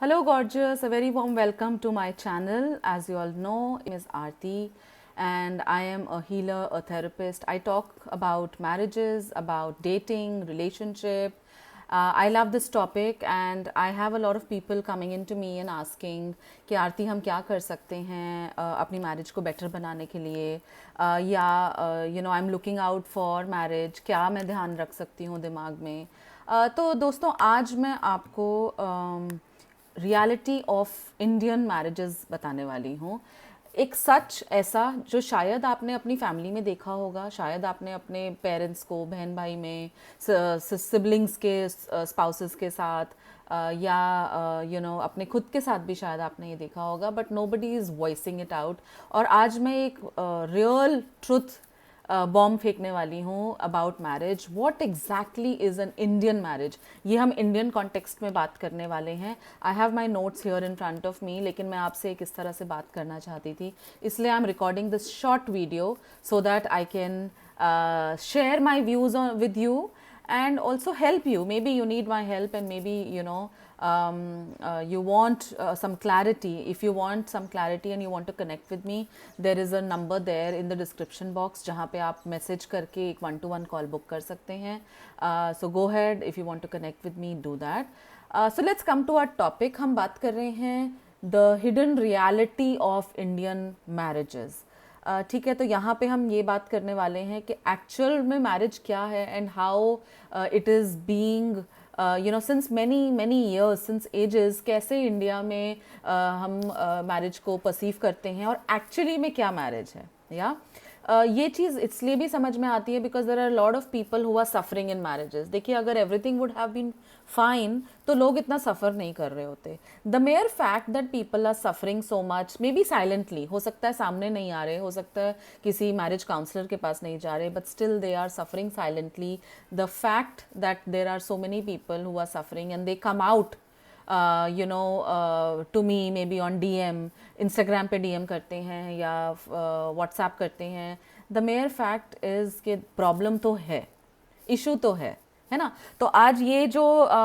Hello, gorgeous. A very warm welcome to my channel. As you all know, my name is Aarti, and I am a healer, a therapist. I talk about marriages, about dating, relationship. I love this topic, and I have a lot of people coming into me and asking कि आरती हम क्या कर सकते हैं अपनी marriage को better बनाने के लिए या I am looking out for marriage, क्या मैं ध्यान रख सकती हूँ दिमाग में। तो दोस्तों, आज मैं आपको रियलिटी ऑफ इंडियन मैरिजेस बताने वाली हूँ। एक सच ऐसा जो शायद आपने अपनी फैमिली में देखा होगा, शायद आपने अपने पेरेंट्स को, बहन भाई में, सिबलिंग्स के, स्पाउसेस के साथ या अपने खुद के साथ भी शायद आपने ये देखा होगा, but nobody is voicing it out. और आज मैं एक रियल ट्रुथ बॉम्ब फेंकने वाली हूँ about marriage. What exactly is an Indian marriage, ये हम इंडियन कॉन्टेक्स्ट में बात करने वाले हैं। I have my notes here in front of me, लेकिन मैं आपसे एक इस तरह से बात करना चाहती थी, इसलिए I am recording this short video so that I can share my views with you and also help you. Maybe you need my help, and maybe you want some clarity. If you want some clarity and you want to connect with me, there is a number there in the description box जहाँ पे आप message करके एक 1-to-1 call book कर सकते हैं। So go ahead, if you want to connect with me, do that. So let's come to our topic. हम बात कर रहे हैं the hidden reality of Indian marriages. ठीक है, तो यहाँ पे हम ये बात करने वाले हैं कि एक्चुअल में मैरिज क्या है and how it is being since many many years, since ages, कैसे इंडिया में हम मैरिज को परसीव करते हैं और एक्चुअली में क्या मैरिज है। या ये चीज़ इसलिए भी समझ में आती है because there are lot of people who are suffering in marriages. देखिए, अगर everything would have been fine तो लोग इतना सफ़र नहीं कर रहे होते। The major fact that people are suffering so much, may be silently, हो सकता है सामने नहीं आ रहे, हो सकता है किसी मैरिज काउंसलर के पास नहीं जा रहे, but still they are suffering silently. The fact that there are so many people who are suffering and they come out to me, may be on DM, Instagram पे DM करते हैं या WhatsApp करते हैं। द मेयर फैक्ट इज़ कि problem तो है, issue तो है ना। तो आज ये जो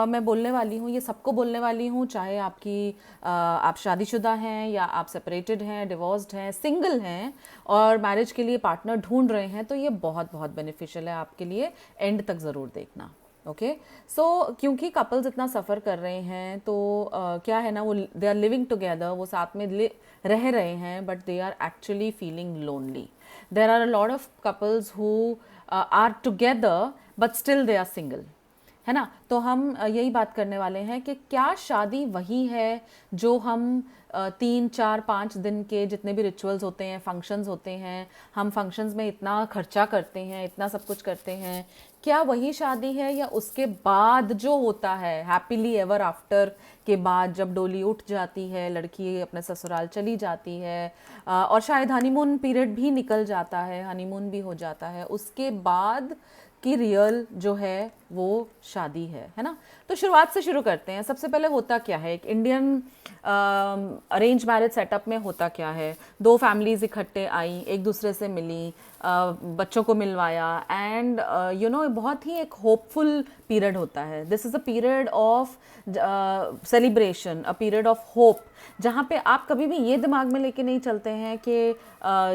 मैं बोलने वाली हूँ, ये सबको बोलने वाली हूँ, चाहे आप शादीशुदा हैं या आप सेपरेटेड हैं, डिवोर्स्ड हैं, सिंगल हैं और मैरिज के लिए पार्टनर ढूंढ रहे हैं, तो ये बहुत बहुत बेनिफिशियल है आपके लिए। एंड तक ज़रूर देखना। ओके, सो क्योंकि कपल्स इतना सफ़र कर रहे हैं तो क्या है ना, वो दे आर लिविंग टुगेदर, वो साथ में रह रहे हैं, but they are actually feeling lonely. There are a lot of couples who are together but still they are single, है ना। तो हम यही बात करने वाले हैं कि क्या शादी वही है जो हम 3-4-5 दिन के जितने भी रिचुअल्स होते हैं, फंक्शंस होते हैं, हम फंक्शंस में इतना खर्चा करते हैं, इतना सब कुछ करते हैं, क्या वही शादी है या उसके बाद जो होता है हैप्पीली एवर आफ्टर के बाद, जब डोली उठ जाती है, लड़की अपने ससुराल चली जाती है और शायद हनीमून पीरियड भी निकल जाता है, हनीमून भी हो जाता है, उसके बाद की रियल जो है वो शादी है ना। तो शुरुआत से शुरू करते हैं। सबसे पहले होता क्या है, एक इंडियन अरेंज मैरिज सेटअप में होता क्या है, दो फैमिलीज इकट्ठे आई, एक दूसरे से मिली, बच्चों को मिलवाया, एंड बहुत ही एक होपफुल पीरियड होता है। This is a period of celebration, a period of hope, जहाँ पे आप कभी भी ये दिमाग में लेके नहीं चलते हैं कि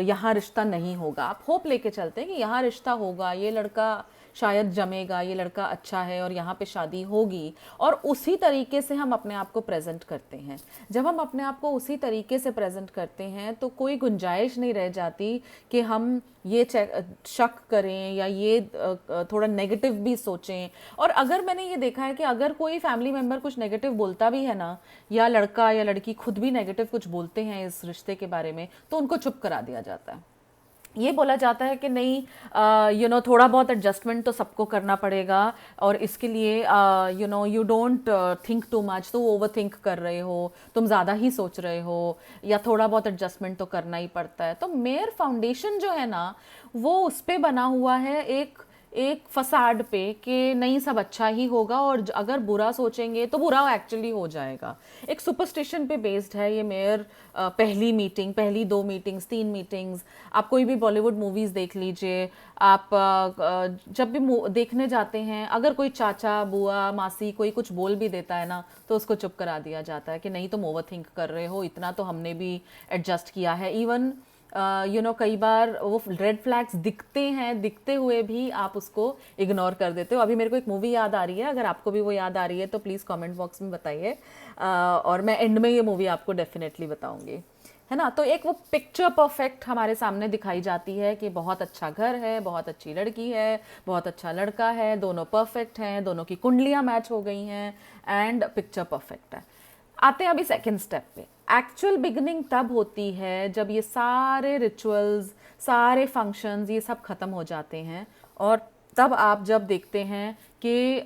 यहाँ रिश्ता नहीं होगा। आप होप लेके चलते हैं कि यहाँ रिश्ता होगा, ये लड़का शायद जमेगा, ये लड़का अच्छा है और यहाँ पे शादी होगी। और उसी तरीके से हम अपने आप को प्रेजेंट करते हैं। जब हम अपने आप को उसी तरीके से प्रेजेंट करते हैं तो कोई गुंजाइश नहीं रह जाती कि हम ये शक करें या ये थोड़ा नेगेटिव भी सोचें। और अगर मैंने ये देखा है कि अगर कोई फैमिली मेम्बर कुछ नेगेटिव बोलता भी है ना, या लड़का या लड़की खुद भी नेगेटिव कुछ बोलते हैं इस रिश्ते के बारे में, तो उनको चुप करा दिया जाता है। ये बोला जाता है कि नहीं, थोड़ा बहुत एडजस्टमेंट तो सबको करना पड़ेगा और इसके लिए you don't think too much, तो ओवर थिंक कर रहे हो, तुम ज़्यादा ही सोच रहे हो, या थोड़ा बहुत एडजस्टमेंट तो करना ही पड़ता है। तो मेयर फाउंडेशन जो है ना, वो उस पर बना हुआ है एक एक फसाड पे कि नहीं सब अच्छा ही होगा, और अगर बुरा सोचेंगे तो बुरा एक्चुअली हो जाएगा। एक सुपरस्टिशन पे बेस्ड है ये मेयर। पहली मीटिंग, पहली 2 मीटिंग्स, 3 मीटिंग्स, आप कोई भी बॉलीवुड मूवीज़ देख लीजिए, आप जब भी देखने जाते हैं, अगर कोई चाचा बुआ मासी कोई कुछ बोल भी देता है ना, तो उसको चुप करा दिया जाता है कि नहीं तुम ओवर थिंक कर रहे हो, इतना तो हमने भी एडजस्ट किया है। इवन कई बार वो रेड फ्लैग्स दिखते हैं, दिखते हुए भी आप उसको इग्नोर कर देते हो। अभी मेरे को एक मूवी याद आ रही है, अगर आपको भी वो याद आ रही है तो प्लीज़ कमेंट बॉक्स में बताइए, और मैं एंड में ये मूवी आपको डेफिनेटली बताऊंगी, है ना। तो एक वो पिक्चर परफेक्ट हमारे सामने दिखाई जाती है कि बहुत अच्छा घर है, बहुत अच्छी लड़की है, बहुत अच्छा लड़का है, दोनों परफेक्ट हैं, दोनों की कुंडलियां मैच हो गई हैं, एंड पिक्चर परफेक्ट है। आते हैं अभी सेकंड स्टेप पे। एक्चुअल बिगनिंग तब होती है जब ये सारे रिचुअल्स, सारे फंक्शंस, ये सब खत्म हो जाते हैं, और तब आप जब देखते हैं कि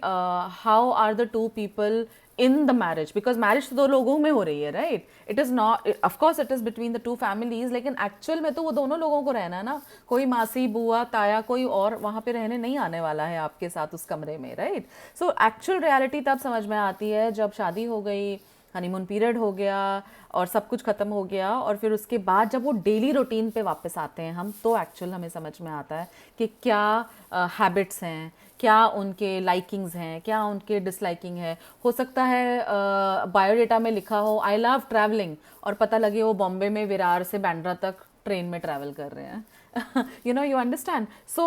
how are the two people in the marriage, because marriage तो 2 लोगों में हो रही है, right. It is not, of course it is between the 2 families, लेकिन एक्चुअल में तो वो दोनों लोगों को रहना है ना। कोई मासी बुआ ताया कोई और वहाँ पे रहने नहीं आने वाला है आपके साथ उस कमरे में, राइट। सो एक्चुअल रियलिटी तब समझ में आती है जब शादी हो गई, हनीमून पीरियड हो गया, और सब कुछ ख़त्म हो गया, और फिर उसके बाद जब वो डेली रूटीन पे वापस आते हैं हम, तो एक्चुअल हमें समझ में आता है कि क्या हैबिट्स हैं, क्या उनके लाइकिंग्स हैं, क्या उनके डिसलाइकिंग है। हो सकता है बायोडेटा में लिखा हो आई लव ट्रैवलिंग, और पता लगे वो बॉम्बे में विरार से बैंड्रा तक ट्रेन में ट्रैवल कर रहे हैं। you understand. So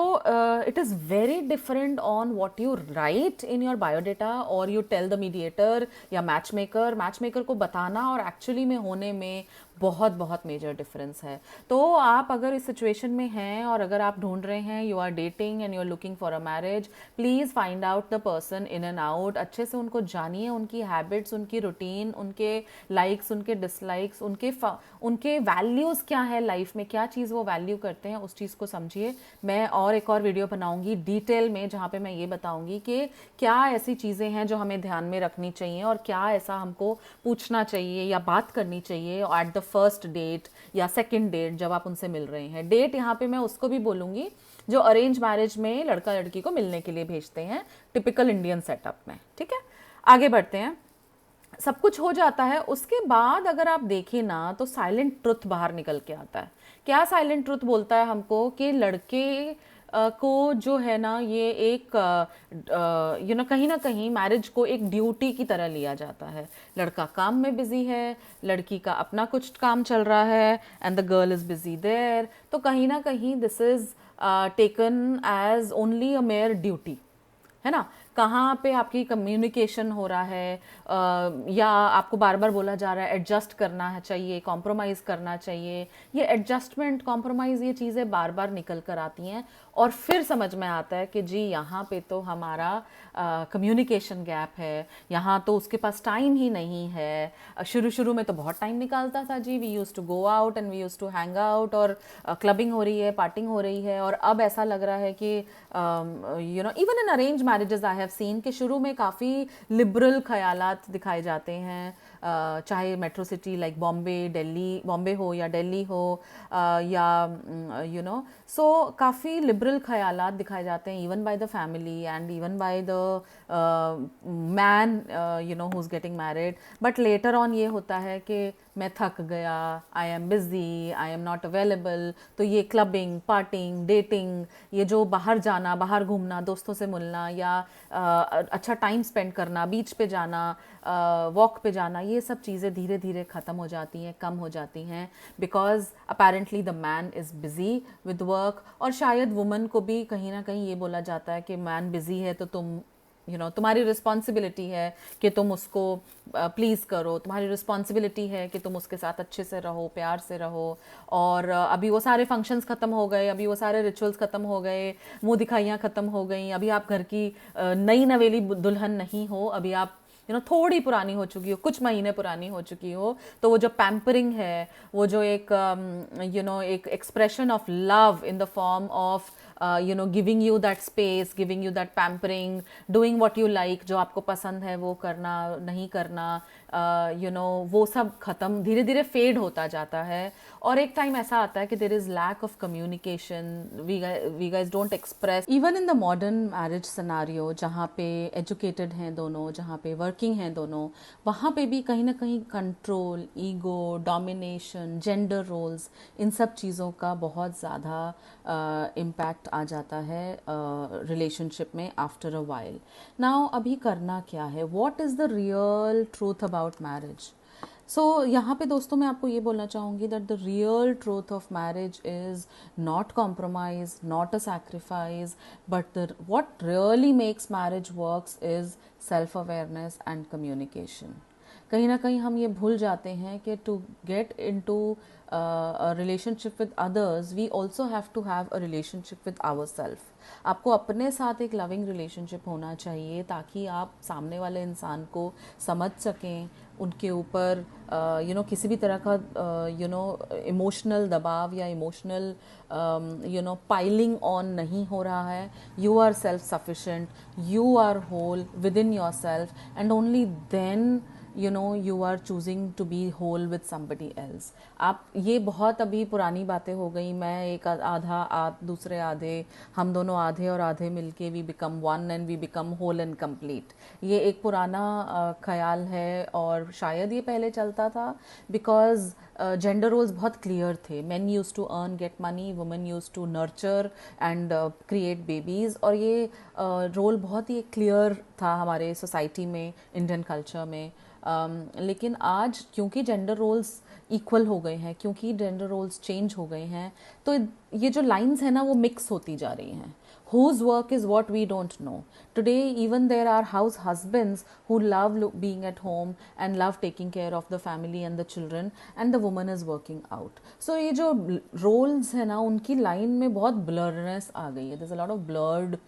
it is very different on what you write in your biodata, or you tell the mediator या मैचमेकर को बताना और एक्चुअली में होने में बहुत बहुत मेजर डिफरेंस है। तो आप अगर इस सिचुएशन में हैं, और अगर आप ढूंढ रहे हैं, you are dating and you are looking for a marriage, please find out the person in and out. अच्छे से उनको जानिए, उनकी हैबिट्स, उनकी रूटीन, उनके लाइक्स, उनके डिसलाइक्स, उनके वैल्यूज़ क्या है लाइफ में, क्या चीज़ वो वैल्यू करते हैं, उस चीज़ को समझिए। मैं और एक और वीडियो बनाऊंगी डिटेल में, जहाँ पे मैं ये बताऊंगी कि क्या ऐसी चीज़ें हैं जो हमें ध्यान में रखनी चाहिए, और क्या ऐसा हमको पूछना चाहिए या बात करनी चाहिए एट द फर्स्ट डेट या सेकंड डेट जब आप उनसे मिल रहे हैं। डेट यहाँ पे मैं उसको भी बोलूँगी जो अरेंज मैरिज में लड़का लड़की को मिलने के लिए भेजते हैं, टिपिकल इंडियन सेटअप में, ठीक है। आगे बढ़ते हैं। सब कुछ हो जाता है, उसके बाद अगर आप देखें ना, तो साइलेंट ट्रुथ बाहर निकल के आता है। क्या साइलेंट ट्रुथ बोलता है हमको कि लड़के को जो है ना, ये एक कहीं ना कहीं मैरिज को एक ड्यूटी की तरह लिया जाता है। लड़का काम में बिजी है, लड़की का अपना कुछ काम चल रहा है, and the girl is busy there. तो कहीं ना कहीं this is taken as only a major duty, है ना। कहाँ पे आपकी कम्युनिकेशन हो रहा है, या आपको बार बार बोला जा रहा है एडजस्ट करना है चाहिए, कॉम्प्रोमाइज़ करना चाहिए। ये एडजस्टमेंट, कॉम्प्रोमाइज़, ये चीज़ें बार बार निकल कर आती हैं, और फिर समझ में आता है कि जी यहाँ पे तो हमारा कम्युनिकेशन गैप है, यहाँ तो उसके पास टाइम ही नहीं है। शुरू शुरू में तो बहुत टाइम निकालता था जी, we use to go out and we use to hang out, और क्लबिंग हो रही है, पार्टिंग हो रही है, और अब ऐसा लग रहा है कि even in arrange marriages I have seen कि शुरू में काफ़ी लिबरल ख्यालात दिखाए जाते हैं, चाहे मेट्रो सिटी लाइक बॉम्बे हो या दिल्ली हो, या सो काफ़ी लिबरल ख्यालात दिखाए जाते हैं, even by the family and even by the man who is getting married. But later on ये होता है कि मैं थक गया, I am busy, I am not available. तो ये क्लबिंग, पार्टिंग, डेटिंग, ये जो बाहर जाना, बाहर घूमना, दोस्तों से मिलना, या अच्छा टाइम स्पेंड करना, बीच पे जाना, वॉक पे जाना, ये सब चीज़ें धीरे धीरे ख़त्म हो जाती हैं, कम हो जाती हैं, because apparently the man is busy with work. और शायद वुमन को भी कहीं ना कहीं ये बोला जाता है कि मैन बिज़ी है तो तुम तुम्हारी रिस्पॉन्सिबिलिटी है कि तुम उसको प्लीज़ करो, तुम्हारी रिस्पॉन्सिबिलिटी है कि तुम उसके साथ अच्छे से रहो, प्यार से रहो। और अभी वो सारे फंक्शंस ख़त्म हो गए, अभी वो सारे रिचुअल्स ख़त्म हो गए, मुँह दिखाइयाँ ख़त्म हो गई, अभी आप घर की नई नवेली दुल्हन नहीं हो, अभी आप थोड़ी पुरानी हो चुकी हो, कुछ महीने पुरानी हो चुकी हो। तो वो जो पैम्परिंग है, वो जो एक एक expression of love in the form of giving you that space, giving you that pampering, doing what you like, जो आपको पसंद है वो करना, नहीं करना, वो सब खत्म, धीरे धीरे फेड होता जाता है। और एक टाइम ऐसा आता है कि there is lack of communication, we guys don't express. Even in the modern marriage scenario, जहाँ पे एजुकेटेड हैं दोनों, जहाँ पे वर्किंग हैं दोनों, वहाँ पे भी कहीं ना कहीं control, ego, domination, gender roles, इन सब चीज़ों का बहुत ज़्यादा इम्पैक्ट आ जाता है रिलेशनशिप में आफ्टर अ वाइल। नाउ अभी करना क्या है, what is the real truth about marriage? So यहाँ पे दोस्तों मैं आपको ये बोलना चाहूँगी that the real truth of marriage is not compromise, not a sacrifice, but the what really makes marriage works is self awareness and communication. कहीं ना कहीं हम ये भूल जाते हैं कि to get into a relationship with others, we also have to have a relationship with ourselves. आपको अपने साथ एक लविंग रिलेशनशिप होना चाहिए ताकि आप सामने वाले इंसान को समझ सकें, उनके ऊपर किसी भी तरह का इमोशनल दबाव या इमोशनल पाइलिंग ऑन नहीं हो रहा है। You are self sufficient, you are whole within yourself, and only then you are choosing to be whole with somebody else. आप ये बहुत अभी पुरानी बातें हो गई, मैं एक आधा, आप दूसरे आधे, हम दोनों आधे और आधे मिलके we become one and we become whole and complete. ये एक पुराना ख्याल है और शायद ये पहले चलता था बिकॉज जेंडर रोल्स बहुत क्लियर थे। Men used to earn get money, women used to nurture and create babies, और ये रोल बहुत ही क्लियर था हमारे सोसाइटी में, इंडियन कल्चर में। लेकिन आज क्योंकि जेंडर रोल्स इक्वल हो गए हैं, क्योंकि जेंडर रोल्स चेंज हो गए हैं, तो ये जो लाइंस है ना वो मिक्स होती जा रही हैं। Whose work is what we don't know. Today, even there are house husbands who love being at home and love taking care of the family and the children, and the woman is working out. So ये जो roles है ना, उनकी line में बहुत blurriness आ गई है. There's a lot of blurred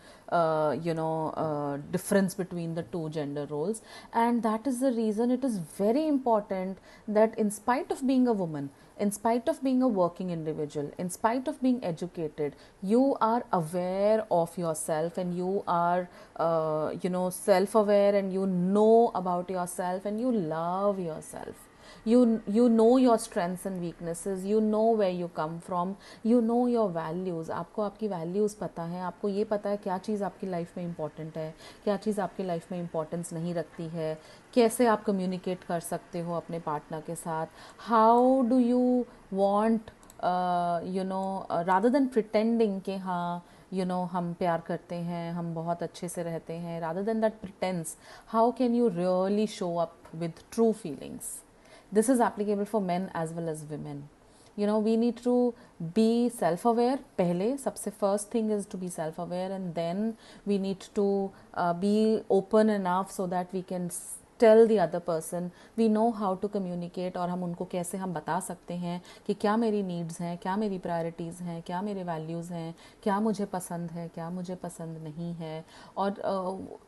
difference between the two gender roles, and that is the reason it is very important that in spite of being a woman, in spite of being a working individual, in spite of being educated, you are aware of yourself, and you are self-aware, and you know about yourself, and you love yourself. You know your strengths and weaknesses, you know where you come from, you know your values. आपको आपकी values पता है, आपको ये पता है क्या चीज़ आपकी लाइफ में इम्पॉर्टेंट है, क्या चीज़ आपकी लाइफ में इम्पॉर्टेंस नहीं रखती है, कैसे आप कम्युनिकेट कर सकते हो अपने पार्टनर के साथ, how do you want rather than pretending कि हाँ हम प्यार करते हैं, हम बहुत अच्छे से रहते हैं, rather than that pretence, how can you really show up with true feelings? This is applicable for men as well as women. We need to be self-aware. पहले सबसे first thing is to be self-aware, and then we need to be open enough so that we can tell the other person, we know how to communicate, और हम उनको कैसे हम बता सकते हैं कि क्या मेरी needs हैं, क्या मेरी priorities हैं, क्या मेरे values हैं, क्या मुझे पसंद है, क्या मुझे पसंद नहीं है। और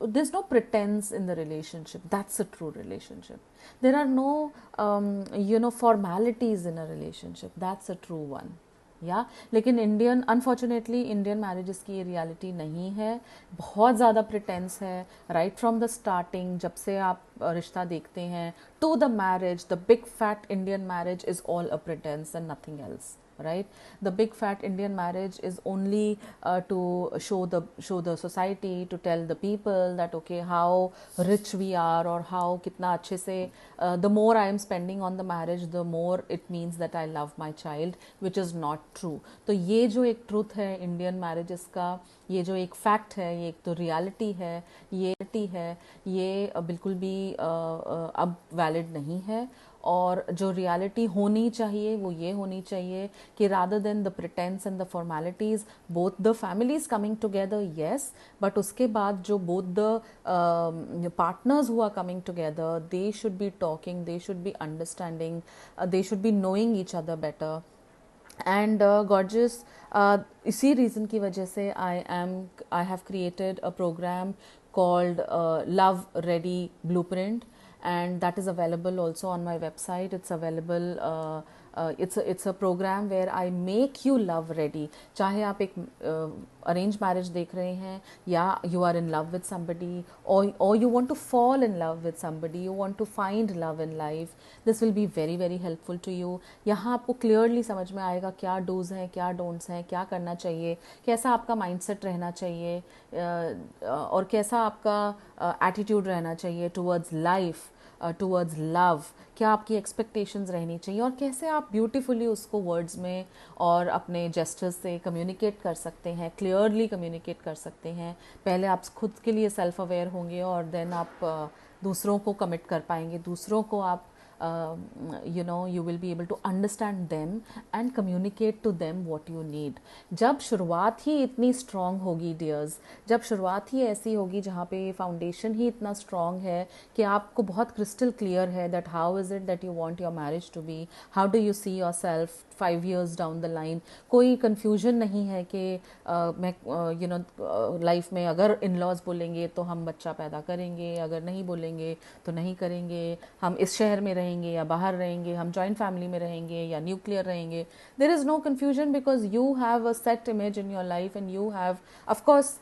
there's no pretense in the relationship. That's a true relationship. There are no formalities in a relationship. That's a true one. लेकिन अनफॉर्चुनेटली इंडियन मैरिजेस की ये रियलिटी नहीं है, बहुत ज़्यादा प्रिटेंस है राइट फ्रॉम द स्टार्टिंग। जब से आप रिश्ता देखते हैं to the marriage, the big fat Indian marriage is all a pretence and nothing else, right? The big fat Indian marriage is only to show the society, to tell the people that okay, how rich we are, or how kitna अच्छे से the more I am spending on the marriage, the more it means that I love my child, which is not true. तो ये जो एक truth है Indian marriages का, ये जो एक fact है, ये एक तो reality है, ये बिल्कुल भी अब valid नहीं है। और जो रियलिटी होनी चाहिए वो ये होनी चाहिए कि rather than the pretence and the formalities, both the families coming together, yes, but उसके बाद जो both the partners who are coming together, they should be talking, they should be understanding, they should be knowing each other better. And gorgeous, इसी reason की वजह से I have created a programme called Love Ready Blueprint, and that is available also on my website. It's available it's a programme where I make you love ready. चाहे आप एक arrange marriage देख रहे हैं, या you are in love with somebody, or you want to fall in love with somebody, you want to find love in life, this will be very very helpful to you. यहाँ आपको clearly समझ में आएगा क्या dos हैं, क्या don'ts हैं, क्या करना चाहिए, कैसा आपका माइंडसेट रहना चाहिए, और कैसा आपका एटीट्यूड रहना चाहिए टुवर्ड्स लाइफ, टुवर्ड्स लव, क्या आपकी एक्सपेक्टेशंस रहनी चाहिए, और कैसे आप ब्यूटीफुली उसको वर्ड्स में और अपने जेस्चर्स से कम्युनिकेट कर सकते हैं, क्लियरली कम्युनिकेट कर सकते हैं. पहले आप खुद के लिए सेल्फ अवेयर होंगे और देन आप दूसरों को कमिट कर पाएंगे, दूसरों को आप you will be able to understand them and communicate to them what you need. जब शुरुआत ही इतनी strong होगी डियर्स, जब शुरुआत ही ऐसी होगी जहाँ पे फाउंडेशन ही इतना strong है कि आपको बहुत crystal clear है that how is it that you want your marriage to be, how do you see yourself 5 years down the line. कोई confusion नहीं है कि मैं लाइफ में अगर इन लॉज बोलेंगे तो हम बच्चा पैदा करेंगे, अगर नहीं बोलेंगे तो नहीं करेंगे, हम इस शहर में रहेंगे या बाहर रहेंगे, हम जॉइंट फैमिली में रहेंगे या न्यूक्लियर रहेंगे. There is no confusion because you have a set image in your life and you have, of course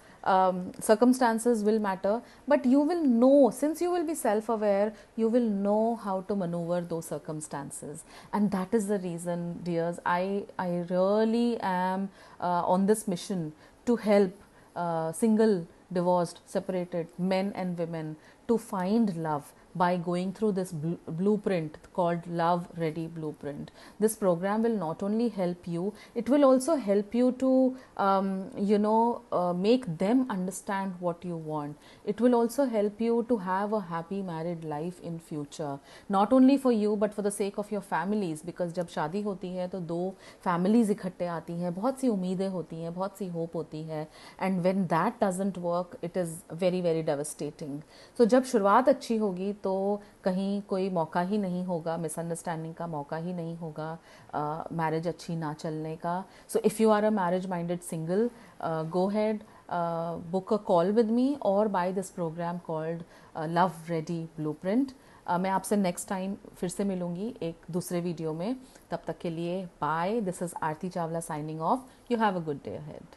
circumstances will matter, but you will know, since you will be self-aware, you will know how to maneuver those circumstances. And that is the reason, dears, I really am on this mission to help single, divorced, separated men and women to find love by going through this blueprint called Love Ready Blueprint. This program will not only help you, it will also help you to make them understand what you want. It will also help you to have a happy married life in future, not only for you but for the sake of your families, because जब शादी होती है तो दो families इकट्ठे आती हैं, बहुत सी उम्मीदें होती हैं, बहुत सी hope होती है, and when that doesn't work it is very very devastating. So जब शुरुआत अच्छी होगी तो कहीं कोई मौका ही नहीं होगा, मिसअंडरस्टैंडिंग का मौका ही नहीं होगा, मैरिज अच्छी ना चलने का. So if you are a marriage minded single, go ahead, book a call with me or buy this program called Love Ready Blueprint. मैं आपसे नेक्स्ट टाइम फिर से मिलूंगी एक दूसरे वीडियो में. तब तक के लिए bye. This is Aarti Chawla signing off. You have a good day ahead.